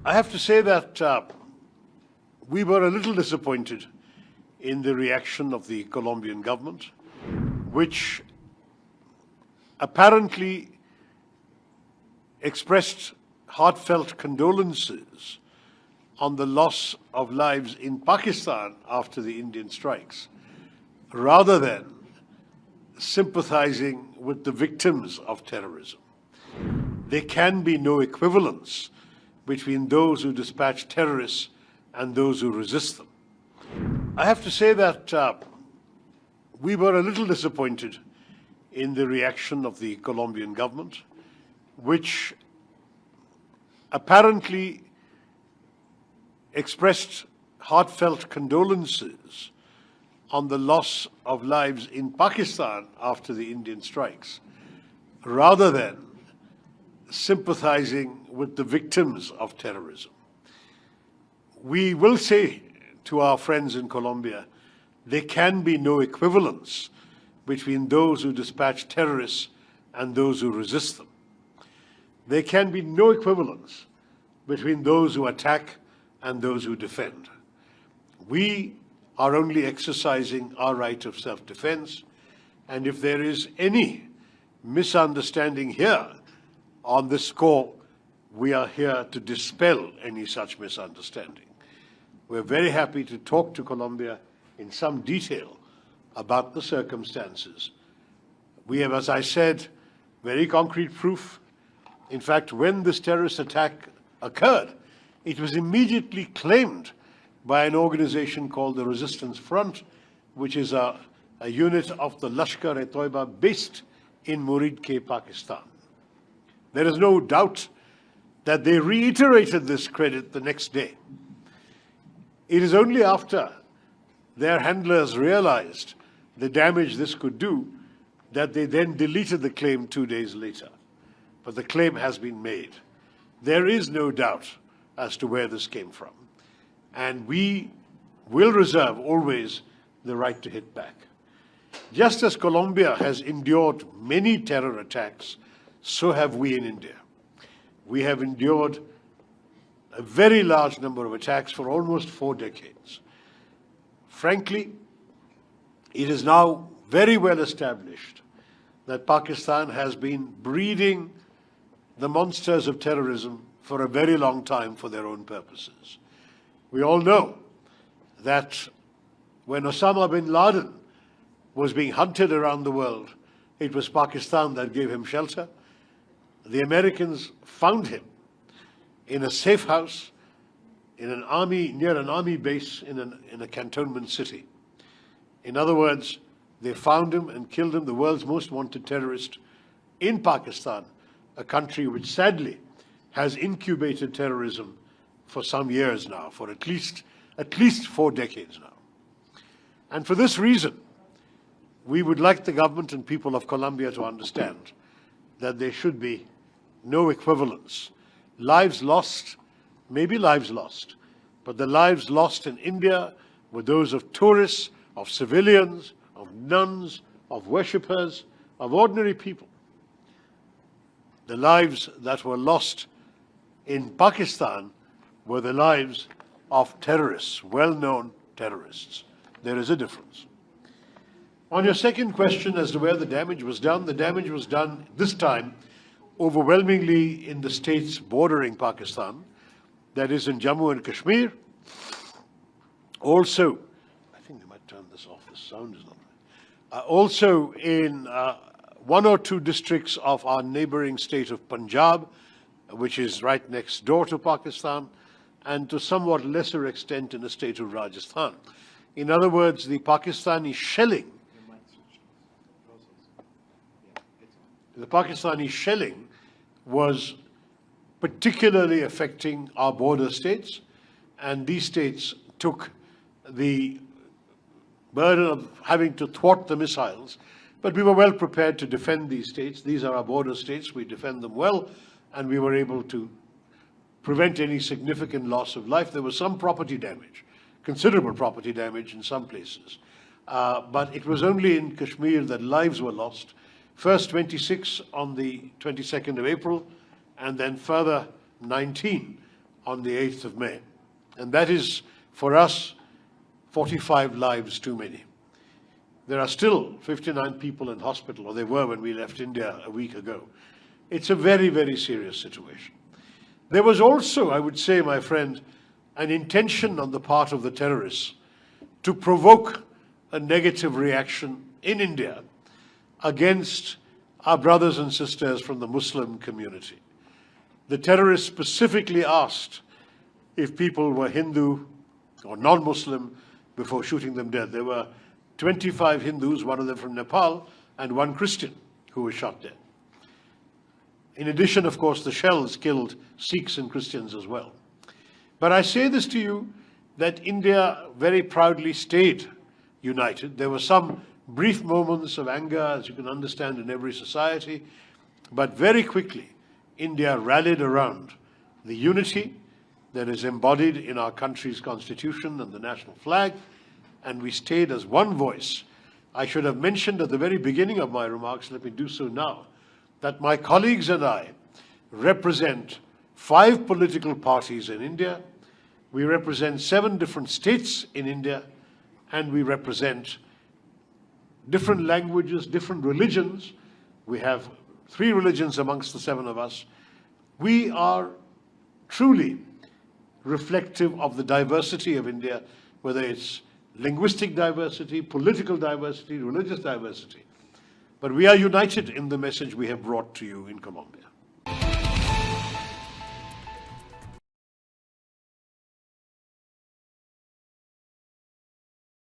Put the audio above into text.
I have to say that we were a little disappointed in the reaction of the Colombian government, which apparently expressed heartfelt condolences on the loss of lives in Pakistan after the Indian strikes, rather than sympathizing with the victims of terrorism. There can be no equivalence between those who dispatch terrorists and those who resist them. I have to say that we were a little disappointed in the reaction of the Colombian government, which apparently expressed heartfelt condolences on the loss of lives in Pakistan after the Indian strikes, rather than sympathizing with the victims of terrorism. We will say to our friends in Colombia, there can be no equivalence between those who dispatch terrorists and those who resist them. There can be no equivalence between those who attack and those who defend. We are only exercising our right of self-defense, and if there is any misunderstanding here on this score, we are here to dispel any such misunderstanding. We're very happy to talk to Colombia in some detail about the circumstances. We have, as I said, very concrete proof. In fact, when this terrorist attack occurred, it was immediately claimed by an organization called the Resistance Front, which is a unit of the Lashkar-e-Toiba based in Muridke, Pakistan. There is no doubt that they reiterated this credit the next day. It is only after their handlers realized the damage this could do that they then deleted the claim 2 days later. But the claim has been made. There is no doubt as to where this came from. And we will reserve always the right to hit back. Just as Colombia has endured many terror attacks, so have we in India. We have endured a very large number of attacks for almost 4 decades. Frankly, it is now very well established that Pakistan has been breeding the monsters of terrorism for a very long time for their own purposes. We all know that when Osama bin Laden was being hunted around the world, it was Pakistan that gave him shelter. The Americans found him in a safe house in an army, near an army base in a cantonment city. In other words, they found him and killed him, the world's most wanted terrorist, in Pakistan, a country which sadly has incubated terrorism for some years now, for at least 4 decades now. And for this reason, we would like the government and people of Colombia to understand that there should be no equivalence. Lives lost may be lives lost, but the lives lost in India were those of tourists, of civilians, of nuns, of worshippers, of ordinary people. The lives that were lost in Pakistan were the lives of terrorists, well-known terrorists. There is a difference. On your second question as to where the damage was done this time overwhelmingly in the states bordering Pakistan, that is in Jammu and Kashmir. Also, I think they might turn this off, the sound is not right. Also in 1 or 2 districts of our neighboring state of Punjab, which is right next door to Pakistan, and to somewhat lesser extent in the state of Rajasthan. In other words, the Pakistani shelling was particularly affecting our border states, and these states took the burden of having to thwart the missiles. But we were well prepared to defend these states. These are our border states. We defend them well, and we were able to prevent any significant loss of life. There was some property damage, considerable property damage in some places. But it was only in Kashmir that lives were lost. First 26 on the 22nd of April, and then further 19 on the 8th of May. And that is, for us, 45 lives too many. There are still 59 people in hospital, or they were when we left India a week ago. It's a very, very serious situation. There was also, I would say, my friend, an intention on the part of the terrorists to provoke a negative reaction in India against our brothers and sisters from the Muslim community. The terrorists specifically asked if people were Hindu or non-Muslim before shooting them dead. There were 25 Hindus, one of them from Nepal, and one Christian who was shot dead. In addition, of course, the shells killed Sikhs and Christians as well. But I say this to you, that India very proudly stayed united. There were some brief moments of anger, as you can understand, in every society, but very quickly, India rallied around the unity that is embodied in our country's constitution and the national flag, and we stayed as one voice. I should have mentioned at the very beginning of my remarks, let me do so now, that my colleagues and I represent 5 political parties in India, we represent 7 different states in India, and we represent different languages, different religions. We have 3 religions amongst the 7 of us. We are truly reflective of the diversity of India, whether it's linguistic diversity, political diversity, religious diversity. But we are united in the message we have brought to you in Colombia.